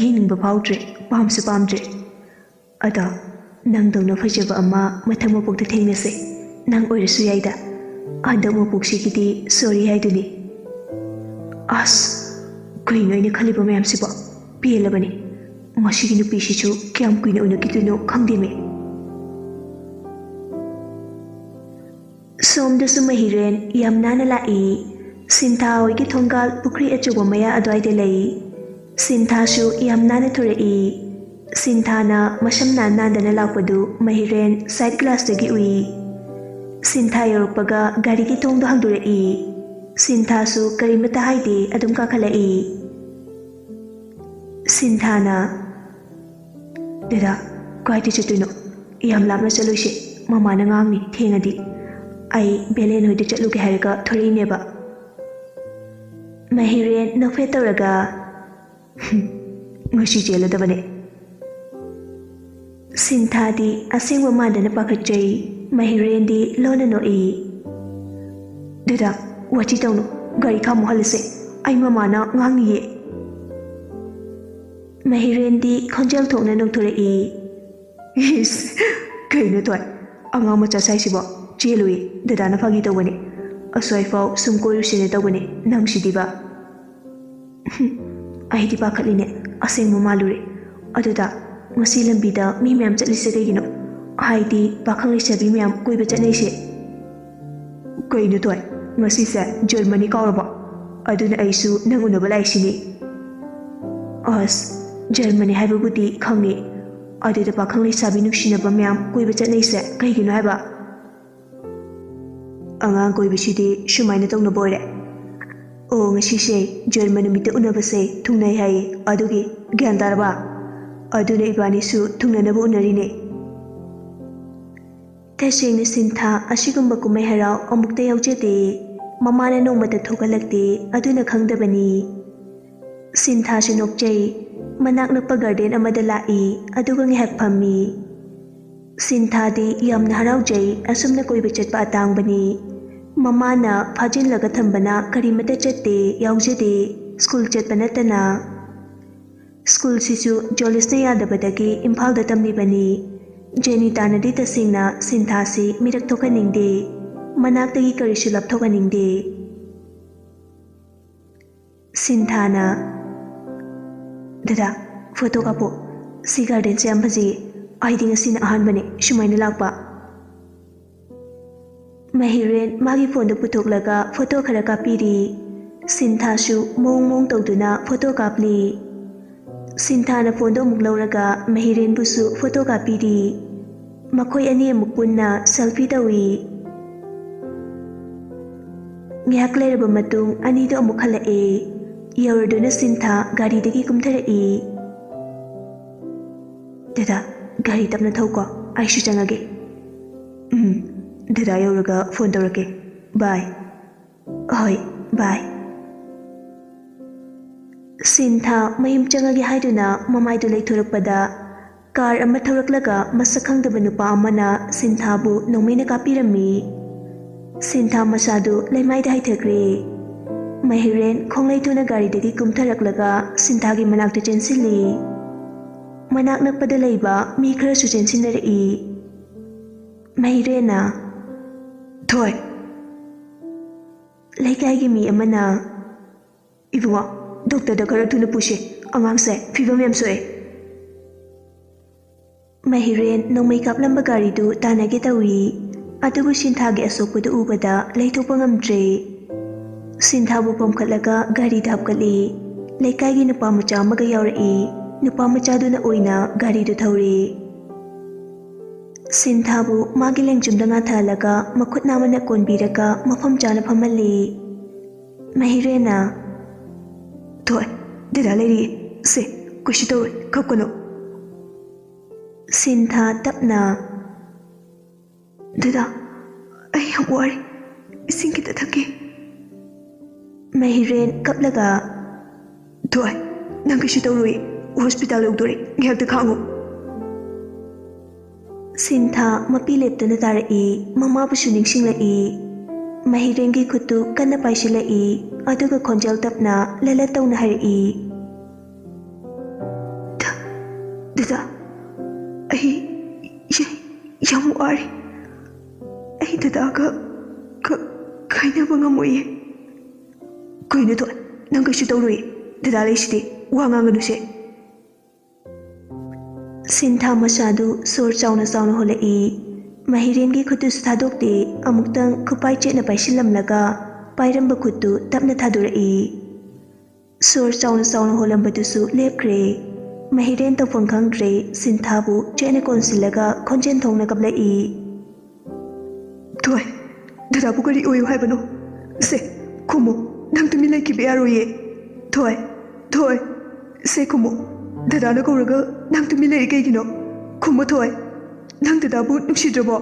ꯌꯦꯡꯅꯤꯡꯕ ꯐꯥꯎꯗ꯭ꯔꯦ ꯄꯥꯝꯁꯨ ꯄꯥꯝꯗ꯭ꯔꯦ ꯑꯗꯣ ꯅꯪꯗꯧꯅ ꯐꯖꯕ ꯑꯃ ꯃꯊꯪ ꯃꯄꯣꯛꯇ ꯊꯦꯡꯅꯁꯦ ꯅꯪ ꯑꯣꯏꯔꯁꯨ ꯌꯥꯏꯗ ꯍꯟꯗꯛ ꯃꯄꯣꯛꯁꯤꯒꯤꯗꯤ ꯁꯣꯔꯤ ꯍꯥꯏꯗꯨꯅꯤ ꯑꯁ ꯀꯩꯅꯣ ꯑꯩꯅ ꯈꯜꯂꯤꯕ ꯃꯌꯥꯝꯁꯤꯕꯣ ꯄꯦꯜꯂꯕꯅꯤ ꯃꯁꯤꯒꯤ ꯅꯨꯄꯤꯁꯤꯁꯨ ꯀꯌꯥꯝ ꯀꯨꯏꯅ ꯎꯅꯈꯤꯗꯣꯏꯅꯣ ꯈꯪꯗꯦꯃꯦ ꯁꯣꯝꯗꯁꯨ ꯃꯍꯤꯔꯦꯟ ꯌꯥꯝ ꯅꯥꯟꯅ ꯂꯥꯛꯏ ꯁꯤꯟꯊꯥ ꯍꯣꯏꯒꯤ ꯊꯣꯡꯒꯥꯜ ꯄꯨꯈ꯭ꯔꯤ ꯑꯆꯧꯕ ꯃꯌꯥ ꯑꯗꯨꯋꯥꯏꯗ ꯂꯩ ꯁꯤꯟꯊꯥꯁꯨ ꯌꯥꯝ ꯅꯥꯟꯅ ꯊꯣꯔꯛꯏ ꯁꯤꯟꯊꯥꯅ ꯃꯁꯝ ꯅꯥꯟꯗꯅ ꯂꯥꯛꯄꯗꯨ ꯃꯍꯤꯔꯦꯟ ꯁꯥꯏꯠ ꯒ꯭ꯂꯥꯁꯇꯒꯤ ꯎꯏ ꯁꯤꯟꯊꯥ ꯌꯧꯔꯛꯄꯒ ꯒꯥꯔꯤꯒꯤ ꯊꯣꯡꯗꯣ ꯍꯥꯡꯗꯣꯔꯛꯏ ꯁꯤꯟꯊꯥꯁꯨ ꯀꯔꯤꯃꯠꯇ ꯍꯥꯏꯗꯦ ꯑꯗꯨꯝ ꯀꯥꯈꯠꯂꯛꯏ ꯁꯤꯟꯊꯥꯅ ꯗꯦꯗꯥ ꯀꯥꯏꯗ ꯆꯠꯇꯣꯏꯅꯣ ꯌꯥꯝ ꯂꯥꯞꯅ ꯆꯠꯂꯣꯏꯁꯦ ꯃꯃꯥꯅ ꯉꯥꯡꯅꯤ ꯊꯦꯡꯉꯗꯤ ꯑꯩ ꯕꯦꯂꯦꯟ ꯍꯣꯏꯗ ꯆꯠꯂꯨꯒꯦ ꯍꯥꯏꯔꯒ ꯊꯣꯔꯛꯏꯅꯦꯕ ꯃꯍꯤꯔꯦꯟ ꯅꯣꯛꯐꯦꯠ ꯇꯧꯔꯒ ꯉꯁꯤ ꯆꯦꯜꯂꯗꯕꯅꯦ ꯁꯤꯟꯊꯥꯗꯤ ꯑꯁꯦꯡꯕ ꯃꯥꯟꯗꯅ ꯄꯥꯈꯠꯆꯩ ꯃꯍꯤꯔꯦꯟꯗꯤ ꯂꯣꯟꯅ ꯅꯣꯛꯏ ꯗꯦꯗꯥ ꯋꯥꯊꯤ ꯇꯧꯅꯨ ꯒꯥꯔꯤ ꯈꯥꯝꯃꯨ ꯍꯜꯂꯁꯦ ꯑꯩ ꯃꯃꯥꯅ ꯉꯥꯡꯅꯤꯌꯦ ꯃꯍꯤꯔꯦꯟꯗꯤ ꯈꯣꯟꯖꯦꯜ ꯊꯣꯛꯅ ꯅꯣꯛꯊꯣꯔꯛꯏ ꯏꯁ ꯀꯩꯅꯣ ꯇꯣꯏ ꯑꯉꯥꯡ ꯃꯆꯥ ꯁꯥꯏꯁꯤꯕꯣ ꯆꯦꯜꯂꯨꯏ ꯗꯗꯥꯅ ꯐꯥꯒꯤ ꯇꯧꯕꯅꯦ ꯑꯁ꯭ꯋꯥꯏꯐꯥꯎ ꯁꯨꯝ ꯀꯣꯏꯔꯨꯁꯤꯅꯦ ꯇꯧꯕꯅꯦ ꯅꯪꯁꯤꯗꯤꯕ ꯑꯩꯗꯤ ꯄꯥꯈꯠꯂꯤꯅꯦ ꯑꯁꯦꯡꯕ ꯃꯥꯜꯂꯨꯔꯦ ꯑꯗꯨꯗ ꯉꯁꯤ ꯂꯝꯕꯤꯗ ꯃꯤ ꯃꯌꯥꯝ ꯆꯠꯂꯤꯁꯦ ꯀꯩꯒꯤꯅꯣ ꯍꯥꯏꯗꯤ ꯄꯥꯈꯪ ꯂꯩꯁꯥꯕꯤ ꯃꯌꯥꯝ ꯀꯣꯏꯕ ꯆꯠꯅꯩꯁꯦ ꯀꯩꯅꯣ ꯇꯣꯏ ꯉꯁꯤꯁꯦ ꯖꯔꯃꯅꯤ ꯀꯥꯎꯔꯕꯣ ꯑꯗꯨꯅ ꯑꯩꯁꯨ ꯅꯪ ꯎꯅꯕ ꯂꯥꯛꯏꯁꯤꯅꯤ ꯑꯁ ꯖꯔꯃꯅꯤ ꯍꯥꯏꯕꯕꯨꯗꯤ ꯈꯪꯉꯤ ꯑꯗꯨꯗ ꯄꯥꯈꯪ ꯂꯩꯁꯥꯕꯤ ꯅꯨꯡꯁꯤꯅꯕ ꯃꯌꯥꯝ ꯀꯣꯏꯕ ꯆꯠꯅꯩꯁꯦ ꯀꯩꯒꯤꯅꯣ ꯍꯥꯏꯕ ꯑꯉꯥꯡ ꯀꯣꯏꯕꯁꯤꯗꯤ ꯁꯨꯃꯥꯏꯅ ꯇꯧꯅꯕ ꯑꯣꯏꯔꯦ ꯑꯣ ꯉꯁꯤꯁꯦ ꯖꯔꯃ ꯅꯨꯃꯤꯠꯇ ꯎꯅꯕꯁꯦ ꯊꯨꯡꯅꯩ ꯍꯥꯏꯌꯦ ꯑꯗꯨꯒꯤ ꯒ꯭ꯌꯥꯟ ꯇꯥꯔꯕ ꯑꯗꯨꯅ ꯏꯕꯥꯅꯤꯁꯨ ꯊꯨꯡꯅꯅꯕ ꯎꯅꯔꯤꯅꯦ ꯇꯁꯦꯡꯅ ꯁꯤꯟꯊꯥ ꯑꯁꯤꯒꯨꯝꯕ ꯀꯨꯝꯍꯩ ꯍꯔꯥꯎ ꯑꯃꯨꯛꯇ ꯌꯥꯎꯖꯗꯦ ꯃꯃꯥꯅ ꯅꯣꯡꯃꯇ ꯊꯣꯛꯍꯜꯂꯛꯇꯦ ꯑꯗꯨꯅ ꯈꯪꯗꯕꯅꯤ ꯁꯤꯟꯊꯥꯁꯨ ꯅꯣꯛꯆꯩ ꯃꯅꯥꯛ ꯅꯛꯄ ꯒꯥꯔꯗꯦꯟ ꯑꯃꯗ ꯂꯥꯛꯏ ꯑꯗꯨꯒ ꯉꯥꯏꯍꯥꯛ ꯐꯝꯃꯤ ꯁꯤꯟꯊꯥꯗꯤ ꯌꯥꯝꯅ ꯍꯔꯥꯎꯖꯩ ꯑꯁꯨꯝꯅ ꯀꯣꯏꯕ ꯆꯠꯄ ꯑꯇꯥꯡꯕꯅꯤ ꯃꯃꯥꯅ ꯐꯥꯖꯤꯜꯂꯒ ꯊꯝꯕꯅ ꯀꯔꯤꯃꯠꯇ ꯆꯠꯇꯦ ꯌꯥꯎꯖꯗꯦ ꯁ꯭ꯀꯨꯜ ꯆꯠꯄ ꯅꯠꯇꯅ ꯁ꯭ꯀꯨꯜꯁꯤꯁꯨ ꯖꯣꯂꯤꯁꯅ ꯌꯥꯗꯕꯗꯒꯤ ꯏꯝꯐꯥꯜꯗ ꯇꯝꯂꯤꯕꯅꯤ ꯖꯦꯅꯤꯇꯥꯅꯗꯤ ꯇꯁꯦꯡꯅ ꯁꯤꯟꯊꯥꯁꯤ ꯃꯤꯔꯛ ꯊꯣꯛꯍꯟꯅꯤꯡꯗꯦ ꯃꯅꯥꯛꯇꯒꯤ ꯀꯔꯤꯁꯨ ꯂꯥꯞꯊꯣꯛꯍꯟꯅꯤꯡꯗꯦ ꯁꯤꯟꯊꯥꯅ ꯗꯗꯥ ꯐꯣꯇꯣ ꯀꯥꯞꯄꯣ ꯁꯤ ꯒꯥꯔꯗꯦꯟꯁꯦ ꯌꯥꯝ ꯐꯖꯩꯌꯦ ꯑꯩꯗꯤ ꯉꯁꯤꯅ ꯑꯍꯥꯟꯕꯅꯦ ꯁꯨꯃꯥꯏꯅ ꯂꯥꯛꯄ ꯃꯍꯤꯔꯦꯟ ꯃꯥꯒꯤ ꯐꯣꯟꯗꯣ ꯄꯨꯊꯣꯛꯂꯒ ꯐꯣꯇꯣ ꯈꯔ ꯀꯥꯞꯄꯤꯔꯤ ꯁꯤꯟꯊꯥꯁꯨ ꯃꯑꯣꯡ ꯃꯑꯣꯡ ꯇꯧꯗꯨꯅ ꯐꯣꯇꯣ ꯀꯥꯞꯂꯤ ꯁꯤꯟꯊꯥꯅ ꯐꯣꯟꯗꯣ ꯑꯃꯨꯛ ꯂꯧꯔꯒ ꯃꯍꯤꯔꯦꯟꯕꯨꯁꯨ ꯐꯣꯇꯣ ꯀꯥꯞꯄꯤꯔꯤ ꯃꯈꯣꯏ ꯑꯅꯤ ꯑꯃꯨꯛ ꯄꯨꯟꯅ ꯁꯦꯜꯐꯤ ꯇꯧꯏ ꯉꯥꯏꯍꯥꯛ ꯂꯩꯔꯕ ꯃꯇꯨꯡ ꯑꯅꯤꯗꯣ ꯑꯃꯨꯛ ꯍꯜꯂꯛꯑꯦ ꯌꯧꯔꯗꯨꯅ ꯁꯤꯟꯊꯥ ꯒꯥꯔꯤꯗꯒꯤ ꯀꯨꯝꯊꯔꯛꯏ ꯗꯗꯥ ꯒꯥꯔꯤ ꯇꯞꯅ ꯊꯧꯀꯣ ꯑꯩꯁꯨ ꯆꯪꯉꯒꯦ ꯊꯣꯏꯗꯥ ꯌꯧꯔꯒ ꯐꯣꯟ ꯇꯧꯔꯛꯀꯦ ꯕꯥꯏ ꯍꯣꯏ ꯕꯥꯏ ꯁꯤꯟꯊꯥ ꯃꯌꯨꯝ ꯆꯪꯉꯒꯦ ꯍꯥꯏꯗꯨꯅ ꯃꯃꯥꯏꯗꯨ ꯂꯩꯊꯣꯔꯛꯄꯗ ꯀꯥꯔ ꯑꯃ ꯊꯧꯔꯛꯂꯒ ꯃꯁꯛ ꯈꯪꯗꯕ ꯅꯨꯄꯥ ꯑꯃꯅ ꯁꯤꯟꯊꯥꯕꯨ ꯅꯣꯡꯃꯩꯅ ꯀꯥꯞꯄꯤꯔꯝꯃꯤ ꯁꯤꯟꯊꯥ ꯃꯁꯥꯗꯨ ꯂꯩꯃꯥꯏꯗ ꯍꯩꯊꯈ꯭ꯔꯦ ꯃꯍꯤꯔꯦꯟ ꯈꯣꯡꯂꯩꯊꯨꯅ ꯒꯥꯔꯤꯗꯒꯤ ꯀꯨꯝꯊꯔꯛꯂꯒ ꯁꯤꯟꯊꯥꯒꯤ ꯃꯅꯥꯛꯇ ꯆꯦꯟꯁꯤꯜꯂꯤ ꯃꯅꯥꯛ ꯅꯛꯄꯗ ꯂꯩꯕ ꯃꯤ ꯈꯔꯁꯨ ꯆꯦꯟꯁꯤꯟꯅꯔꯛꯏ ꯃꯍꯤꯔꯦꯟꯅ ꯊꯣꯏ ꯂꯩꯀꯥꯏꯒꯤ ꯃꯤ ꯑꯃꯅ ꯏꯕꯨꯡꯉꯣ ꯗꯣꯛꯇꯔꯗ ꯈꯔ ꯊꯨꯅ ꯄꯨꯁꯤ ꯑꯉꯥꯡꯁꯦ ꯐꯤꯕꯝ ꯌꯥꯝ ꯁꯣꯛꯑꯦ ꯃꯍꯤꯔꯦꯟ ꯅꯣꯡꯃꯩ ꯀꯥꯞꯂꯝꯕ ꯒꯥꯔꯤꯗꯨ ꯇꯥꯟꯅꯒꯦ ꯇꯧꯏ ꯑꯗꯨꯕꯨ ꯁꯤꯟꯊꯥꯒꯤ ꯑꯁꯣꯛꯄꯗꯨ ꯎꯕꯗ ꯂꯩꯊꯣꯛꯄ ꯉꯝꯗ꯭ꯔꯦ ꯁꯤꯟꯊꯥꯕꯨ ꯄꯣꯝꯈꯠꯂꯒ ꯒꯥꯔꯤꯗ ꯍꯥꯞꯀꯠꯂꯤ ꯂꯩꯀꯥꯏꯒꯤ ꯅꯨꯄꯥ ꯃꯆꯥ ꯑꯃꯒ ꯌꯥꯎꯔꯛꯏ ꯅꯨꯄꯥ ꯃꯆꯥꯗꯨꯅ ꯑꯣꯏꯅ ꯒꯥꯔꯤꯗꯨ ꯊꯧꯔꯤ ꯁꯤꯟꯊꯥꯕꯨ ꯃꯥꯒꯤ ꯂꯦꯡꯖꯨꯝꯗ ꯉꯥꯊꯍꯜꯂꯒ ꯃꯈꯨꯠ ꯅꯥꯝꯃꯅ ꯀꯣꯟꯕꯤꯔꯒ ꯃꯐꯝ ꯆꯥꯅ ꯐꯝꯍꯜꯂꯤ ꯃꯍꯤꯔꯦꯟꯅ ꯊꯣꯏ ꯗꯗꯥ ꯂꯩꯔꯤꯌꯦ ꯁꯦ ꯀꯩꯁꯨ ꯇꯧꯔꯣꯏ ꯀꯞꯀꯅꯨ ꯁꯤꯟꯊꯥ ꯇꯞꯅ ꯗꯗꯥ ꯑꯩ ꯌꯥꯝ ꯋꯥꯔꯦ ꯏꯁꯤꯡ ꯈꯤꯇ ꯊꯛꯀꯦ ꯃꯍꯤꯔꯦꯟ ꯀꯞꯂꯒ ꯊꯣꯏ ꯅꯪ ꯀꯩꯁꯨ ꯇꯧꯔꯣꯏ ꯍꯣꯁꯄꯤꯇꯥꯜ ꯌꯧꯗꯣꯔꯦ ꯉꯥꯏꯍꯥꯛꯇ ꯈꯥꯡꯉꯨ ꯁꯤꯟꯊꯥ ꯃꯄꯤ ꯂꯦꯞꯇꯨꯅ ꯇꯥꯔꯛꯏ ꯃꯃꯥꯕꯨꯁꯨ ꯅꯤꯡꯁꯤꯡꯂꯛꯏ ꯃꯍꯤꯔꯦꯟꯒꯤ ꯈꯨꯠꯇꯨ ꯀꯟꯅ ꯄꯥꯏꯁꯤꯜꯂꯛꯏ ꯑꯗꯨꯒ ꯈꯣꯟꯖꯦꯜ ꯇꯞꯅ ꯂꯂꯠ ꯇꯧꯅ ꯍꯥꯏꯔꯛꯏ ꯗꯗꯥ ꯑꯩ ꯌꯥꯝ ꯋꯥꯔꯦ ꯑꯩ ꯗꯗꯥꯒ ꯈꯥꯏꯅꯕ ꯉꯝꯃꯣꯏꯌꯦ ꯀꯩꯅꯣ ꯊꯣꯏ ꯅꯪ ꯀꯩꯁꯨ ꯇꯧꯔꯣꯏ ꯗꯗꯥ ꯂꯩꯁꯤꯗꯤ ꯋꯥ ꯉꯥꯡꯒꯅꯨꯁꯦ ꯁꯤꯟꯊꯥ ꯃꯁꯥꯗꯨ ꯁꯣꯔ ꯆꯥꯎꯅ ꯆꯥꯎꯅ ꯍꯣꯜꯂꯛꯏ ꯃꯍꯤꯔꯦꯟꯒꯤ ꯈꯨꯠꯇꯨꯁꯨ ꯊꯥꯗꯣꯛꯇꯦ ꯑꯃꯨꯛꯇꯪ ꯈꯨꯄꯥꯏ ꯆꯦꯠꯅ ꯄꯥꯏꯁꯤꯜꯂꯝꯂꯒ ꯄꯥꯏꯔꯝꯕ ꯈꯨꯠꯇꯨ ꯇꯞꯅ ꯊꯥꯗꯣꯔꯛꯏ ꯁꯣꯔ ꯆꯥꯎꯅ ꯆꯥꯎꯅ ꯍꯣꯜꯂꯝꯕꯗꯨꯁꯨ ꯂꯦꯞꯈ꯭ꯔꯦ ꯃꯍꯤꯔꯦꯟ ꯇꯧꯐꯝ ꯈꯪꯗ꯭ꯔꯦ ꯁꯤꯟꯊꯥꯕꯨ ꯆꯦꯠꯅ ꯀꯣꯟꯁꯤꯜꯂꯒ ꯈꯣꯟꯖꯦꯜ ꯊꯣꯡꯅ ꯀꯞꯂꯛꯏ ꯊꯣꯏ ꯗꯗꯥꯕꯨ ꯀꯔꯤ ꯑꯣꯏꯌꯨ ꯍꯥꯏꯕꯅꯣ ꯁꯦ ꯈꯨꯝꯃꯨ ꯅꯪ ꯇꯨꯃꯤꯟ ꯂꯩꯈꯤꯕ ꯌꯥꯔꯣꯏꯌꯦ ꯊꯣꯏ ꯊꯣꯏ ꯁꯦ ꯈꯨꯝꯃꯨ ꯗꯗꯥꯅ ꯀꯧꯔꯒ ꯅꯪ ꯇꯨꯃꯤꯟ ꯂꯩꯔꯤ ꯀꯩꯒꯤꯅꯣ ꯈꯨꯝꯃꯨ ꯊꯣꯏ ꯅꯪ ꯗꯗꯥꯕꯨ ꯅꯨꯡꯁꯤꯗ꯭ꯔꯕꯣ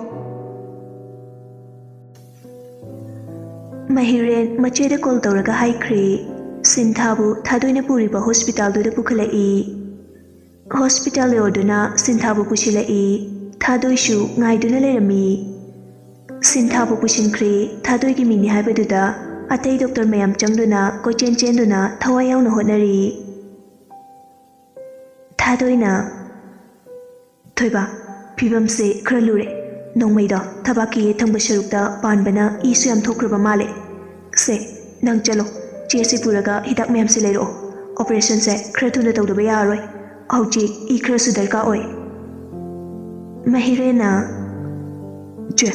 ꯃꯍꯤꯔꯦꯟ ꯃꯆꯦꯗ ꯀꯣꯜ ꯇꯧꯔꯒ ꯍꯥꯏꯈ꯭ꯔꯦ ꯁꯤꯟꯊꯥꯕꯨ ꯊꯥꯗꯣꯏꯅ ꯄꯨꯔꯤꯕ ꯍꯣꯁꯄꯤꯇꯥꯜꯗꯨꯗ ꯄꯨꯈꯠꯂꯛꯏ ꯍꯣꯁꯄꯤꯇꯥꯜ ꯌꯧꯗꯨꯅ ꯁꯤꯟꯊꯥꯕꯨ ꯄꯨꯁꯤꯜꯂꯛꯏ ꯊꯥꯗꯣꯏꯁꯨ ꯉꯥꯏꯗꯨꯅ ꯂꯩꯔꯝꯃꯤ ꯁꯤꯟꯊꯥꯕꯨ ꯄꯨꯁꯤꯟꯈ꯭ꯔꯦ ꯊꯥꯗꯣꯏꯒꯤ ꯃꯤꯅꯤ ꯍꯥꯏꯕꯗꯨꯗ ꯑꯇꯩ ꯗꯣꯛꯇꯔ ꯃꯌꯥꯝ ꯆꯪꯗꯨꯅ ꯀꯣꯏꯆꯦꯟ ꯆꯦꯟꯗꯨꯅ ꯊꯋꯥꯏ ꯌꯥꯎꯅ ꯍꯣꯠꯅꯔꯤ ꯊꯥꯗꯣꯏꯅ ꯊꯣꯏꯕ ꯐꯤꯕꯝꯁꯦ ꯈꯔ ꯂꯨꯔꯦ ꯅꯣꯡꯃꯩꯗꯣ ꯊꯕꯥꯛꯀꯤ ꯊꯪꯕ ꯁꯔꯨꯛꯇ ꯄꯥꯟꯕꯅ ꯏꯁꯨ ꯌꯥꯝ ꯊꯣꯛꯈ꯭ꯔꯕ ꯃꯥꯜꯂꯦ ꯁꯦ ꯅꯪ ꯆꯠꯂꯣ ꯆꯦꯁꯤ ꯄꯨꯔꯒ ꯍꯤꯗꯥꯛ ꯃꯌꯥꯝꯁꯦ ꯂꯩꯔꯛꯑꯣ ꯑꯣꯄꯔꯦꯁꯟꯁꯦ ꯈꯔ ꯊꯨꯅ ꯇꯧꯗꯕ ꯌꯥꯔꯔꯣꯏ ꯍꯧꯖꯤꯛ ꯏ ꯈꯔꯁꯨ ꯗꯔꯀꯥꯔ ꯑꯣꯏ ꯃꯍꯤꯔꯦꯟꯅ ꯆꯦ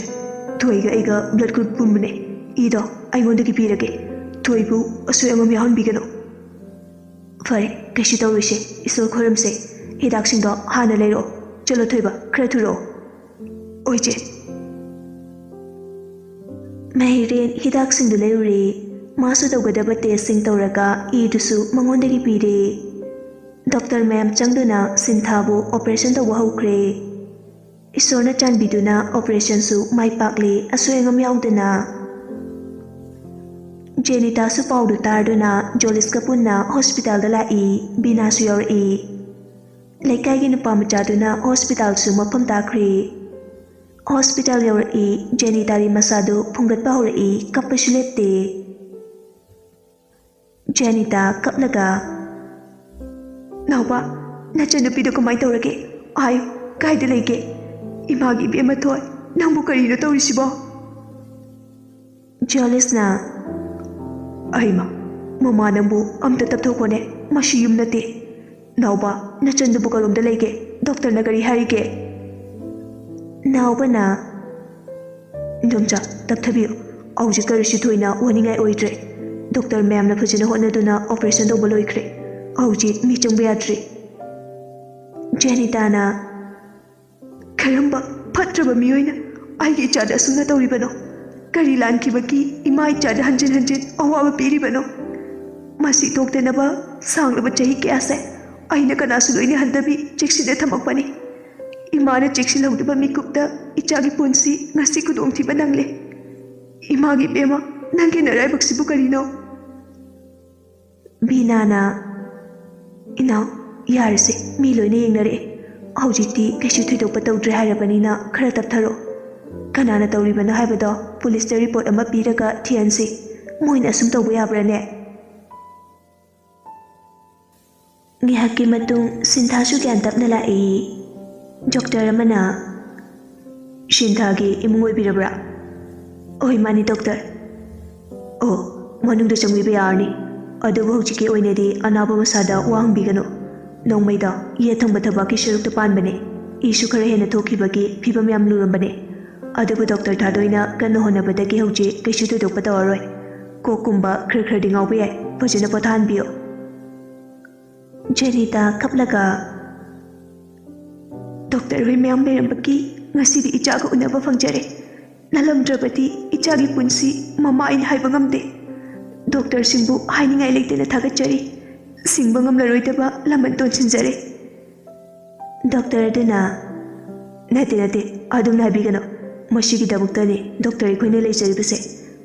ꯊꯣꯏꯒ ꯑꯩꯒ ꯕ꯭ꯂꯗ ꯒ꯭ꯔꯨꯞ ꯄꯨꯟꯕꯅꯦ ꯏꯗꯣ ꯑꯩꯉꯣꯟꯗꯒꯤ ꯄꯤꯔꯒꯦ ꯊꯣꯏꯕꯨ ꯑꯁꯣꯏ ꯑꯉꯥꯝ ꯌꯥꯎꯍꯟꯕꯤꯒꯅꯨ ꯐꯔꯦ ꯀꯩꯁꯨ ꯇꯧꯔꯣꯏꯁꯦ ꯏꯁꯣꯔ ꯈꯣꯏꯔꯝꯁꯦ ꯍꯤꯗꯥꯛꯁꯤꯡꯗꯣ ꯍꯥꯟꯅ ꯂꯩꯔꯛꯑꯣ ꯆꯠꯂꯣ ꯊꯣꯏꯕ ꯈꯔ ꯊꯨꯔꯛꯑꯣ ꯑꯣꯏ ꯆꯦ ꯃꯍꯤꯔꯦꯟ ꯍꯤꯗꯥꯛꯁꯤꯡꯗꯨ ꯂꯩꯔꯨꯔꯦ ꯃꯥꯁꯨ ꯇꯧꯒꯗꯕ ꯇꯦꯁꯁꯤꯡ ꯇꯧꯔꯒ ꯏꯗꯨꯁꯨ ꯃꯉꯣꯟꯗꯒꯤ ꯄꯤꯔꯦ ꯗꯣꯛꯇꯔ ꯃꯌꯥꯝ ꯆꯪꯗꯨꯅ ꯁꯤꯟꯊꯥꯕꯨ ꯑꯣꯄꯔꯦꯁꯟ ꯇꯧꯕ ꯍꯧꯈ꯭ꯔꯦ ꯏꯁꯣꯔꯅ ꯆꯥꯟꯕꯤꯗꯨꯅ ꯑꯣꯄꯔꯦꯁꯟꯁꯨ ꯃꯥꯏ ꯄꯥꯛꯂꯦ ꯑꯁꯣꯏ ꯑꯉꯥꯝ ꯌꯥꯎꯗꯅ ꯖꯦꯅꯤꯇꯥꯁꯨ ꯄꯥꯎꯗꯨ ꯇꯥꯔꯗꯨꯅ ꯖꯣꯂꯤꯁꯀ ꯄꯨꯟꯅ ꯍꯣꯁꯄꯤꯇꯥꯜꯗ ꯂꯥꯛꯏ ꯕꯤꯅꯥꯁꯨ ꯌꯥꯎꯔꯛꯏ ꯂꯩꯀꯥꯏꯒꯤ ꯅꯨꯄꯥ ꯃꯆꯥꯗꯨꯅ ꯍꯣꯁꯄꯤꯇꯥꯜꯁꯨ ꯃꯐꯝ ꯇꯥꯈ꯭ꯔꯦ ꯍꯣꯁꯄꯤꯇꯥꯜ ꯌꯧꯔꯛꯏ ꯖꯦꯅꯤꯇꯥꯒꯤ ꯃꯁꯥꯗꯨ ꯐꯨꯡꯒꯠꯄ ꯍꯧꯔꯛꯏ ꯀꯞꯄꯁꯨ ꯂꯦꯞꯇꯦ ꯖꯦꯅꯤꯇꯥ ꯀꯞꯂꯒ ꯅꯥꯎꯕ ꯅꯆꯟꯅꯨꯄꯤꯗꯣ ꯀꯃꯥꯏꯅ ꯇꯧꯔꯒꯦ ꯍꯥꯏꯌꯨ ꯀꯥꯏꯗ ꯂꯩꯒꯦ ꯏꯃꯥꯒꯤ ꯏꯕꯦꯝꯃ ꯊꯣꯏ ꯅꯪꯕꯨ ꯀꯔꯤꯅꯣ ꯇꯧꯔꯤꯁꯤꯕꯣ ꯖꯣꯂꯤꯁꯅ ꯑꯩꯃ ꯃꯃꯥ ꯅꯪꯕꯨ ꯑꯝꯇ ꯇꯞꯊꯣꯛꯄꯅꯦ ꯃꯁꯤ ꯌꯨꯝ ꯅꯠꯇꯦ ꯅꯥꯎꯕ ꯅꯆꯟꯗꯨꯕꯨ ꯀꯔꯣꯝꯗ ꯂꯩꯒꯦ ꯗꯣꯛꯇꯔꯅ ꯀꯔꯤ ꯍꯥꯏꯔꯤꯒꯦ ꯅꯥꯎꯕꯅ ꯏꯟꯗꯣꯝꯆꯥ ꯇꯞꯊꯕꯤꯌꯨ ꯍꯧꯖꯤꯛ ꯀꯔꯤꯁꯨ ꯊꯣꯏꯅ ꯋꯥꯅꯤꯡꯉꯥꯏ ꯑꯣꯏꯗ꯭ꯔꯦ ꯗꯣꯛꯇꯔ ꯃꯌꯥꯝꯅ ꯐꯖꯅ ꯍꯣꯠꯅꯗꯨꯅ ꯑꯣꯄꯔꯦꯁꯟ ꯇꯧꯕ ꯂꯣꯏꯈ꯭ꯔꯦ ꯍꯧꯖꯤꯛ ꯃꯤ ꯆꯪꯕ ꯌꯥꯗ꯭ꯔꯤ ꯖꯦꯅꯤꯇꯥꯅ ꯀꯔꯝꯕ ꯐꯠꯇ꯭ꯔꯕ ꯃꯤꯑꯣꯏꯅ ꯑꯩꯒꯤ ꯏꯆꯥꯗ ꯑꯁꯨꯝꯅ ꯇꯧꯔꯤꯕꯅꯣ ꯀꯔꯤ ꯂꯥꯟꯈꯤꯕꯒꯤ ꯏꯃꯥ ꯏꯆꯥꯗ ꯍꯟꯖꯤꯟ ꯍꯟꯖꯤꯟ ꯑꯋꯥꯕ ꯄꯤꯔꯤꯕꯅꯣ ꯃꯁꯤ ꯊꯣꯛꯇꯅꯕ ꯁꯥꯡꯂꯕ ꯆꯍꯤ ꯀꯌꯥꯁꯦ ꯑꯩꯅ ꯀꯅꯥꯁꯨ ꯂꯣꯏꯅꯍꯟꯗꯕꯤ ꯆꯦꯛꯁꯤꯟꯅ ꯊꯝꯃꯛꯄꯅꯤ Imana cheksilhꯧdaba mikupta ichagi punsi ngasi khudongthiba nangle. Imagi bema nangi naraibaksibu karino. Binana Inau yarse mi loina yengnare. Hojikti kaisu thoidokpa tawdre harabanina khara taptharo. Kanana tawribana haibado police report ama piraga thiansi. Moina asum tawba yabrane. Ngihakki matung Sinthasu gyan tapna lai. Doctor amana Sinthagi imung oibirabra. Oi mani doctor. Oh, manungda changwiba yarni. Adubu hojiki oinadi anaba masada wangbigano. Nongmaida yethangba thabaki sharukta panbane. Isu khara hena thokibagi phibam yam lurambane. Adubu doctor thadoina kanna honabadagi hoji kaisu thoidokpa tawaroi. Kokumba khar-khar ngawba yai fajana pothanbiyo. Janita kaplaga Doctor hui mayam lerambaki ngasidi ichaga unaba fangjare. Nalamdrabadi ichagi punsi mama aina haiba ngamde. Doctor singbu hainingai leitena thagachari. Singba ngamlaroidaba laman tonsinjare. Doctor aduna nate adum habigano. Mashigi dabuktani doctor ikhoine leijaribase.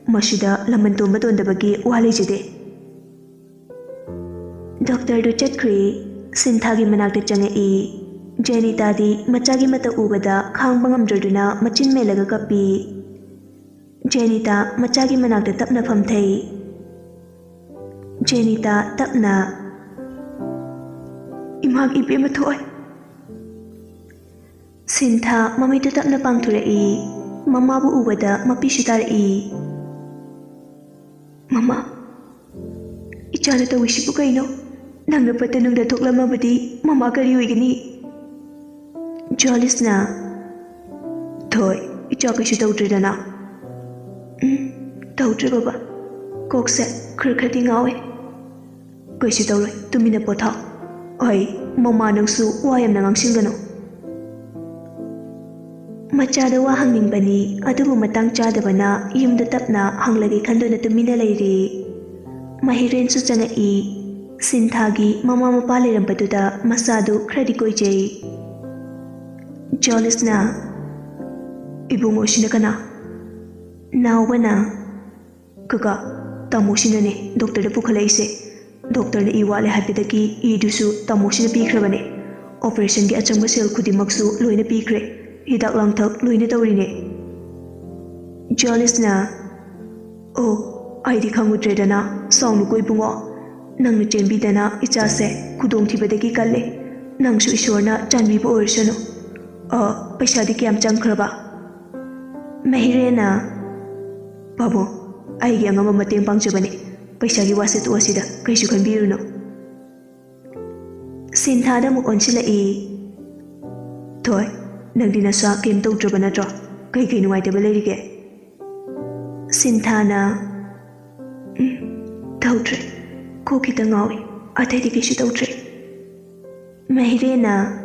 Mashida laman tomba tondabagi walejide. Doctor do chatkri Sinthagi manakta changai. Janita di machagi mata ubada khangba ngamdraduna machin melaga kapi. Janita machagi manakta tapna famthai. Janita tapna Imag ibe mathoy. Sintha mamitu tapna pangthurai. Mama bu ubada mapisu tarai. Mama Ichana tawisibu kaino. Nangna patanungda thoklamabadi mama kari oigani. Jolisna Thoy icha kaisu tawdredana. Tawdre baba. Kokse khar-khar ngawe. Kaisu tawroi tumina potha. Ai mama nangsu wayam na ngangsingano. Machada wa hangningbani adubu matang chadabana yumda tapna hanglagi khandona tumina leiri. Mahiren su changai. Sinthagi mama mapa lerambatuda masadu khradi koijai. Jolisna Ibungo sinakana Nawbana Kaka Tamosina ne Doctor Pukalaise Doctor ne Iwale Hapidaki Idusu Tamosina Pikrabane Operation gi achangba sel Kudimaksu Loina Pikre Hidak Langthak Loina Taurine Jolisna Oh Aidi Kangudredana Songnu Koibungo Nangnu Chenbidana Ichase Kudongthibadagi Kalle Nangsu Ishwarna Chanbiba Orsano Paisa di kiam changkraba. Mahirena Babo, aigi angama mateng pangjabane. Paisa gi wasit wasida kaisu khanbiruno. Sinthada mu onsilai. Thoy, nangdina sa kem tawdraba natro. Kai nuwaitaba leirige. Sinthana Tawdre. Ko kita ngawi. Athaidi kaisu tawdre. Mahirena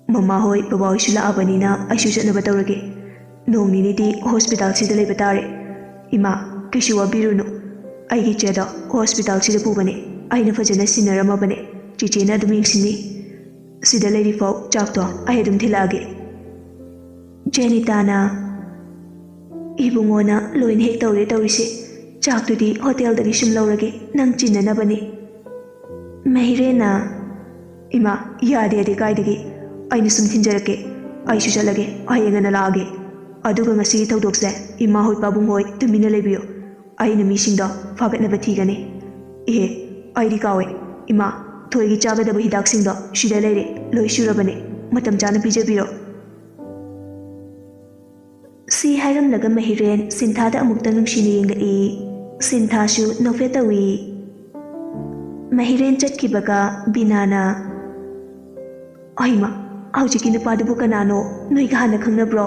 Mama hoi baba hoi sula abanina aisu jatnaba tawrage. Nong ninidi hospital sida leiba tare. Ima kaisu wabiruno. Aigi cheda hospital sida pubane. Aina fajana sinaramabane. Chichena adum yengsini. Sida leiri fau chakto ai adum thilage. Janitana Ibungona loin hek tawre tawrise. Chaktudi hotel dagi sum laurage nang chinnanabane. Mahirena Ima yade ade kaidagi Aina sum thinjarake Aisu chalage ayengana laage Aduga ngasi thawdokse Ima hoi pabung hoi tumina lebiyo Aina misingda fagatnaba thigane Ehe aidi kawe Ima thoigi chagadaba hidaksingda shida leire loi surabane matam chana pijabiro Si hairamlaga Mahiren Sinthada amukta nungsina yengai Sinthasu nofetawi Mahiren chatkibaga Binana Aima Hojiki nupadubu kanano noiga hana khangnabro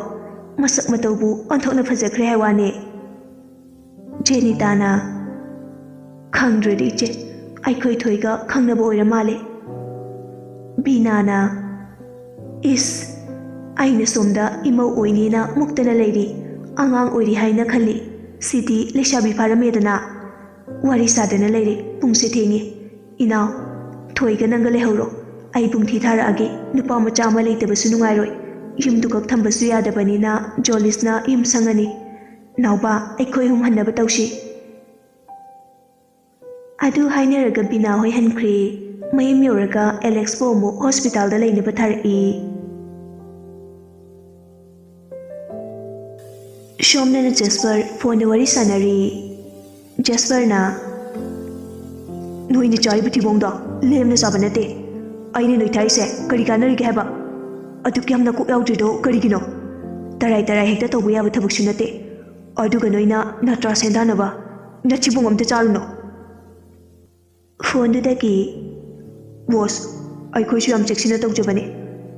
masak matawbu onthokna fajakhre haiwane Janitana Khangdradi che aikhoi thoiga khangnaba oira male Binana Is aina somda imau oinina muktana leiri angang oiri haina khali sidi leshabi pharamedana wari sadana leiri pungse thengi inaw thoiga nanga lehoro ꯑꯩ ꯄꯨꯡꯊꯤ ꯊꯥꯔꯛꯑꯒꯦ ꯅꯨꯄꯥ ꯃꯆꯥ ꯑꯃ ꯂꯩꯇꯕꯁꯨ ꯅꯨꯡꯉꯥꯏꯔꯣꯏ ꯌꯨꯝꯗꯨ ꯈꯛ ꯊꯝꯕꯁꯨ ꯌꯥꯗꯕꯅꯤꯅ ꯖꯣꯂꯤꯁꯅ ꯌꯨꯝ ꯁꯪꯉꯅꯤ ꯅꯥꯎꯕ ꯑꯩꯈꯣꯏ ꯑꯍꯨꯝ ꯍꯟꯅꯕ ꯇꯧꯁꯤ ꯑꯗꯨ ꯍꯥꯏꯅꯔꯒ ꯕꯤꯅꯥ ꯍꯣꯏ ꯍꯟꯈ꯭ꯔꯦ ꯃꯌꯨꯝ ꯌꯧꯔꯒ ꯑꯦꯂꯦꯛꯁꯄꯨ ꯑꯃꯨꯛ ꯍꯣꯁꯄꯤꯇꯥꯜꯗ ꯂꯩꯅꯕ ꯊꯥꯔꯛꯏ ꯁꯣꯝꯗꯅ ꯖꯦꯁꯄꯔ ꯐꯣꯟꯗ ꯋꯥꯔꯤ ꯁꯥꯟꯅꯔꯤ ꯖꯦꯁꯄꯔꯅ ꯅꯣꯏꯅ ꯆꯥꯔꯤꯕ ꯊꯤꯕꯣꯡꯗꯣ ꯂꯦꯝꯅ ꯆꯥꯕ ꯅꯠꯇꯦ ꯑꯩꯅ ꯅꯣꯏ ꯊꯥꯔꯤꯁꯦ ꯀꯔꯤ ꯀꯥꯟꯅꯔꯤꯒꯦ ꯍꯥꯏꯕ ꯑꯗꯨꯛ ꯌꯥꯝꯅ ꯀꯣꯛ ꯌꯥꯎꯗ꯭ꯔꯤꯗꯣ ꯀꯔꯤꯒꯤꯅꯣ ꯇꯔꯥꯏ ꯇꯔꯥꯏ ꯍꯦꯛꯇ ꯇꯧꯕ ꯌꯥꯕ ꯊꯕꯛꯁꯨ ꯅꯠꯇꯦ ꯑꯗꯨꯒ ꯅꯣꯏꯅ ꯅꯠꯇ꯭ꯔꯥ ꯁꯦꯟꯗꯥꯅꯕ ꯅꯊꯤꯕꯣꯡ ꯑꯝꯇ ꯆꯥꯔꯨꯅꯣ ꯐꯣꯟꯗꯨꯗꯒꯤ ꯕꯣꯁ ꯑꯩꯈꯣꯏꯁꯨ ꯌꯥꯝ ꯆꯦꯛꯁꯤꯟꯅ ꯇꯧꯖꯕꯅꯤ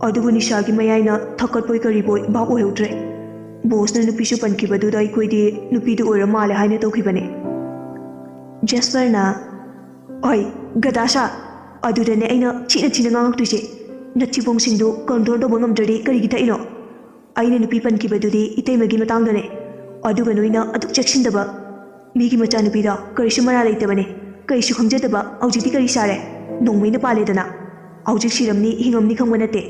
ꯑꯗꯨꯕꯨ ꯅꯤꯁꯥꯒꯤ ꯃꯌꯥꯏꯅ ꯊꯛꯀꯠꯄꯣꯏ ꯀꯔꯤꯕꯣꯏ ꯚꯥꯞ ꯑꯣꯏꯍꯧꯗ꯭ꯔꯦ ꯕꯣꯁꯅ ꯅꯨꯄꯤꯁꯨ ꯄꯟꯈꯤꯕꯗꯨꯗ ꯑꯩꯈꯣꯏꯗꯤ ꯅꯨꯄꯤꯗꯨ ꯑꯣꯏꯔ ꯃꯥꯜꯂꯦ ꯍꯥꯏꯅ ꯇꯧꯈꯤꯕꯅꯤ ꯖꯦꯁꯄꯔꯅ ꯍꯣꯏ ꯒꯗꯥꯁꯥ ꯑꯗꯨꯗꯅꯦ ꯑꯩꯅ ꯊꯤꯅ ꯉꯥꯡꯉꯛꯇꯣꯏꯁꯦ ꯅꯊꯤꯕꯣꯡꯁꯤꯡꯗꯨ ꯀꯟꯇ꯭ꯔꯣꯜ ꯇꯧꯕ ꯉꯝꯗ꯭ꯔꯗꯤ ꯀꯔꯤꯒꯤ ꯊꯛꯏꯅꯣ ꯑꯩꯅ ꯅꯨꯄꯤ ꯄꯟꯈꯤꯕꯗꯨꯗꯤ ꯏꯇꯩꯃꯒꯤ ꯃꯇꯥꯡꯗꯅꯦ ꯑꯗꯨꯒ ꯅꯣꯏꯅ ꯑꯗꯨꯛ ꯆꯦꯛꯁꯤꯟꯗꯕ ꯃꯤꯒꯤ ꯃꯆꯥꯅꯨꯄꯤꯗ ꯀꯔꯤꯁꯨ ꯃꯔꯥ ꯂꯩꯇꯕꯅꯦ ꯀꯔꯤꯁꯨ ꯈꯪꯖꯗꯕ ꯍꯧꯖꯤꯛꯇꯤ ꯀꯔꯤ ꯁꯥꯔꯦ ꯅꯣꯡꯃꯩꯅ ꯄꯥꯜꯂꯦꯗꯅ ꯍꯧꯖꯤꯛ ꯁꯤꯔꯝꯅꯤ ꯍꯤꯡꯉꯝꯅꯤ ꯈꯪꯕ ꯅꯠꯇꯦ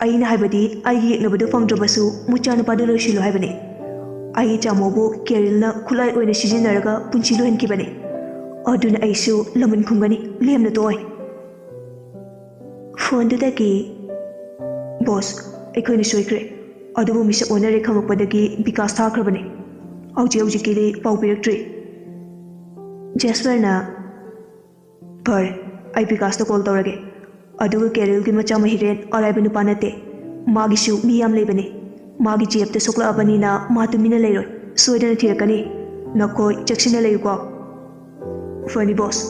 ꯑꯩꯅ ꯍꯥꯏꯕꯗꯤ ꯑꯩꯒꯤ ꯌꯦꯛꯅꯕꯗꯨ ꯐꯪꯗ꯭ꯔꯕꯁꯨ ꯃꯆꯥꯅꯨꯄꯥꯗꯨ ꯂꯣꯏꯁꯤꯜꯂꯨ ꯍꯥꯏꯕꯅꯤ ꯑꯩꯒꯤ ꯆꯥꯃꯧꯕꯨ ꯀꯦꯔꯤꯜꯅ ꯈꯨꯠꯂꯥꯏ ꯑꯣꯏꯅ ꯁꯤꯖꯤꯟꯅꯔꯒ ꯄꯨꯟꯁꯤ ꯂꯣꯏꯍꯟꯈꯤꯕꯅꯤ ꯑꯗꯨꯅ ꯑꯩꯁꯨ ꯂꯃꯟ ꯈꯨꯝꯒꯅꯤ ꯂꯦꯝꯅ ꯇꯣꯛꯑꯣꯏ ꯐꯣꯟꯗꯨꯗꯒꯤ ꯕꯣꯁ ꯑꯩꯈꯣꯏꯅ ꯁꯣꯏꯈ꯭ꯔꯦ ꯑꯗꯨꯕꯨ ꯃꯤꯁꯛ ꯑꯣꯟꯅꯔꯦ ꯈꯪꯉꯛꯄꯗꯒꯤ ꯕꯤꯀꯥꯁ ꯊꯥꯈ꯭ꯔꯕꯅꯤ ꯍꯧꯖꯤꯛꯀꯤꯗꯤ ꯄꯥꯎ ꯄꯤꯔꯛꯇ꯭ꯔꯤ ꯖꯦꯁꯄꯔꯅ ꯐꯔꯦ ꯑꯩ ꯕꯤꯀꯥꯁꯇ ꯀꯣꯜ ꯇꯧꯔꯒꯦ ꯑꯗꯨꯒ ꯀꯦꯔꯤꯜꯒꯤ ꯃꯆꯥ ꯃꯍꯤꯔꯦꯟ ꯑꯔꯥꯏꯕ ꯅꯨꯄꯥ ꯅꯠꯇꯦ ꯃꯥꯒꯤꯁꯨ ꯃꯤ ꯌꯥꯝ ꯂꯩꯕꯅꯤ ꯃꯥꯒꯤ ꯖꯦꯞꯇ ꯁꯣꯛꯂꯛꯑꯕꯅꯤꯅ ꯃꯥ ꯇꯨꯃꯤꯟꯅ ꯂꯩꯔꯣꯏ ꯁꯣꯏꯗꯅ ꯊꯤꯔꯛꯀꯅꯤ ꯅꯈꯣꯏ ꯆꯦꯛꯁꯤꯟꯅ ꯂꯩꯌꯨꯀꯣ ꯐꯅꯤ ꯕꯣꯁ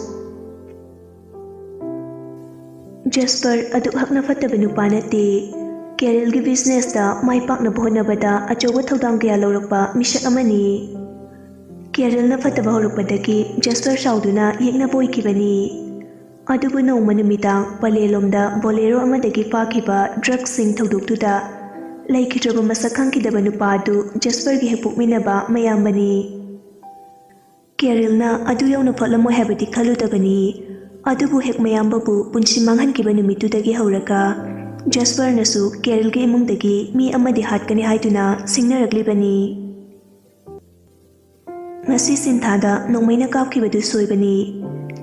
ꯖꯦꯁꯄꯔ ꯑꯗꯨꯛ ꯍꯛꯅ ꯐꯠꯇꯕ ꯅꯨꯄꯥ ꯅꯠꯇꯦ ꯀꯦꯔꯤꯜꯒꯤ ꯕꯤꯖꯤꯅꯦꯁꯇ ꯃꯥꯏ ꯄꯥꯛꯅꯕ ꯍꯣꯠꯅꯕꯗ ꯑꯆꯧꯕ ꯊꯧꯗꯥꯡ ꯀꯌꯥ ꯂꯧꯔꯛꯄ ꯃꯤꯁꯛ ꯑꯃꯅꯤ ꯀꯦꯔꯤꯜꯅ ꯐꯠꯇꯕ ꯍꯧꯔꯛꯄꯗꯒꯤ ꯖꯦꯁꯄꯔ ꯁꯥꯎꯗꯨꯅ ꯌꯦꯛꯅꯕ ꯑꯣꯏꯈꯤꯕꯅꯤ ꯑꯗꯨꯕꯨ ꯅꯣꯡꯃ ꯅꯨꯃꯤꯗꯥꯡ ꯄꯂꯦꯜꯂꯣꯝꯗ ꯕꯣꯂꯦꯔꯣ ꯑꯃꯗꯒꯤ ꯐꯥꯈꯤꯕ ꯗ꯭ꯔꯒꯁꯤꯡ ꯊꯧꯗꯣꯛꯇꯨꯗ ꯂꯩꯈꯤꯗ꯭ꯔꯕ ꯃꯁꯛ ꯈꯪꯈꯤꯗꯕ ꯅꯨꯄꯥ ꯑꯗꯨ ꯖꯦꯁꯄꯔꯒꯤ ꯍꯦꯛ ꯄꯣꯛꯃꯤꯟꯅꯕ ꯃꯌꯥꯝꯕꯅꯤ ꯀꯦꯔꯤꯜꯅ ꯑꯗꯨ ꯌꯧꯅ ꯐꯠꯂꯝꯃꯣꯏ ꯍꯥꯏꯕꯗꯤ ꯈꯜꯂꯨꯗꯕꯅꯤ ꯑꯗꯨꯕꯨ ꯍꯦꯛ ꯃꯌꯥꯝꯕꯕꯨ ꯄꯨꯟꯁꯤ ꯃꯥꯡꯍꯟꯈꯤꯕ ꯅꯨꯃꯤꯠꯇꯨꯗꯒꯤ ꯍꯧꯔꯒ ꯖꯦꯁꯄꯔꯅꯁꯨ ꯀꯦꯔꯤꯜꯒꯤ ꯏꯃꯨꯡꯗꯒꯤ ꯃꯤ ꯑꯃꯗꯤ ꯍꯥꯠꯀꯅꯤ ꯍꯥꯏꯗꯨꯅ ꯁꯤꯡꯅꯔꯛꯂꯤꯕꯅꯤ ꯉꯁꯤ ꯁꯤꯟꯊꯥꯗ ꯅꯣꯡꯃꯩꯅ ꯀꯥꯞꯈꯤꯕꯗꯨ ꯁꯣꯏꯕꯅꯤ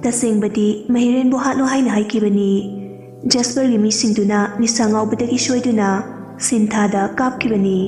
ꯇꯁꯦꯡꯕꯗꯤ ꯃꯍꯤꯔꯦꯟꯕꯨ ꯍꯥꯠꯂꯣ ꯍꯥꯏꯅ ꯍꯥꯏꯈꯤꯕꯅꯤ ꯖꯦꯁꯄꯔꯒꯤ ꯃꯤꯁꯤꯡꯗꯨꯅ ꯅꯤꯁꯥ ꯉꯥꯎꯕꯗꯒꯤ ꯁꯣꯏꯗꯨꯅ ꯁꯤꯟꯊꯥꯗ ꯀꯥꯞꯈꯤꯕꯅꯤ